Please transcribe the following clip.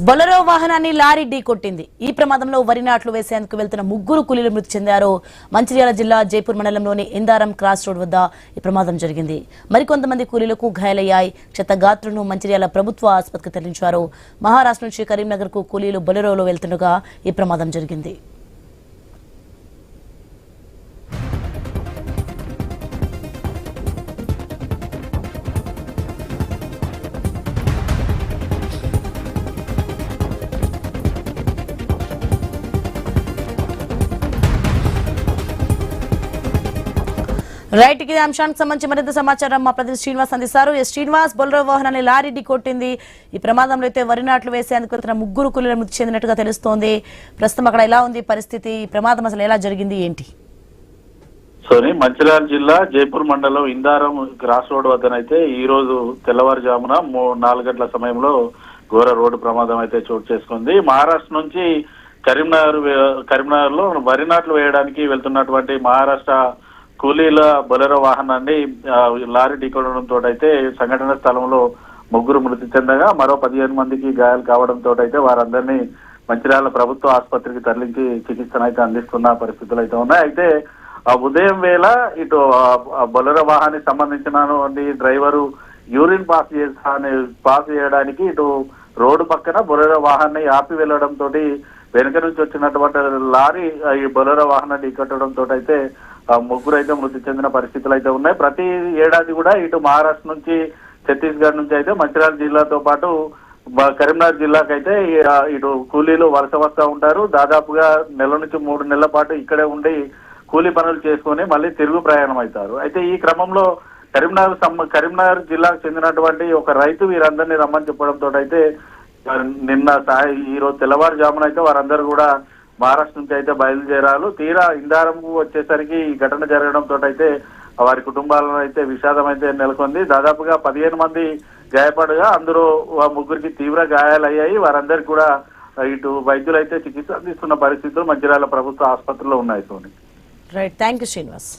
Bolero వాహనాన్ని lorry ఢీకొట్టింది. ఈ ప్రమాదంలో వరి నాట్లు వేసేందుకు వెళ్తున్న ముగ్గురు కూలీలు మృతి చెందారు. మంచిర్యాల జిల్లా జైపూర్ మండలంలోని ఇందారం క్రాస్ రోడ్ వద్ద ఈ ప్రమాదం జరిగింది. మరికొంతమంది కూలీలకు గాయాలయ్యాయి. క్షతగాత్రులను మంచిర్యాల ప్రభుత్వ ఆసుపత్రికి తరలించారు. మహారాష్ట్ర నుంచి కరీంనగర్ కు కూలీలు బొలెరోలో వెళ్తుండగా ఈ ప్రమాదం జరిగింది. రైట్ కి అంశానికి సంబంధించి మరింత సమాచారం మా ప్రతినిధి శ్రీనివాస్ అందిస్తారు. శ్రీనివాస్, బొలెరో వాహనాన్ని లారీ ఢీకొట్టింది. ఈ ప్రమాదంలో అయితే వరి నాట్లు వేసేందుకు వెళ్తున్న ముగ్గురు కూలీలు మృతి చెందినట్టుగా తెలుస్తోంది. ప్రస్తుతం అక్కడ ఎలా ఉంది పరిస్థితి? ఈ ప్రమాదం అసలు ఎలా జరిగింది, ఏంటి? సోని, మంచిర్యాల జిల్లా జైపూర్ మండలం ఇందారం క్రాస్ రోడ్ వద్దనైతే ఈ రోజు తెల్లవారుజామున 4 గంటల సమయంలో ఘోర రోడ్డు ప్రమాదం అయితే చోటు చేసుకుంది. మహారాష్ట్ర నుంచి కరీంనగర్ లో వరి నాట్లు వేయడానికి వెళ్తున్నటువంటి మహారాష్ట్ర కూలీల బొలెరో వాహనాన్ని లారీ ఢీకొనడంతో అయితే సంఘటన స్థలంలో ముగ్గురు మృతి చెందగా మరో 15 మందికి గాయాలు కావడంతో అయితే వారందరినీ మంచిర్యాల ప్రభుత్వ ఆసుపత్రికి తరలించి చికిత్సనైతే అందిస్తున్న పరిస్థితులు అయితే ఉన్నాయి. అయితే ఉదయం వేళ ఇటు బొలెరో వాహనానికి సంబంధించిన డ్రైవరు యూరిన్ పాస్ చేయడానికి ఇటు రోడ్డు పక్కన బొలెరో వాహనాన్ని ఆపి వెళ్లడంతో వెనుక నుంచి వచ్చినటువంటి లారీ ఈ బొలెరో వాహనాన్ని ఢీకొట్టడంతో అయితే ముగ్గురు అయితే మృతి చెందిన పరిస్థితులు అయితే ఉన్నాయి. ప్రతి ఏడాది కూడా ఇటు మహారాష్ట్ర నుంచి ఛత్తీస్గఢ్ నుంచి అయితే మంచిర్యాల జిల్లాతో పాటు కరీంనగర్ జిల్లాకైతే ఇటు కూలీలు వలస వస్తూ ఉంటారు. దాదాపుగా నెల నుంచి 3 నెలల పాటు ఇక్కడే ఉండి కూలీ పనులు చేసుకుని మళ్ళీ తిరుగు ప్రయాణం అవుతారు. అయితే ఈ క్రమంలో కరీంనగర్ జిల్లాకు చెందినటువంటి ఒక రైతు వీరందరినీ రమ్మని చెప్పడంతో అయితే ఈ రోజు తెల్లవారుజామున అయితే వారందరూ కూడా మహారాష్ట్ర నుంచి అయితే బయలుదేరారు. తీరా ఇందారంకు వచ్చేసరికి ఈ ఘటన జరగడంతో అయితే వారి కుటుంబాలను అయితే విషాదం అయితే నెలకొంది. దాదాపుగా 15 మంది గాయపడగా అందులో ముగ్గురికి తీవ్ర గాయాలయ్యాయి. వారందరికీ కూడా ఇటు వైద్యులు అయితే చికిత్స అందిస్తున్న పరిస్థితులు మంచిర్యాల ప్రభుత్వ ఆసుపత్రిలో ఉన్నాయి. Soni, right, thank you Srinivas.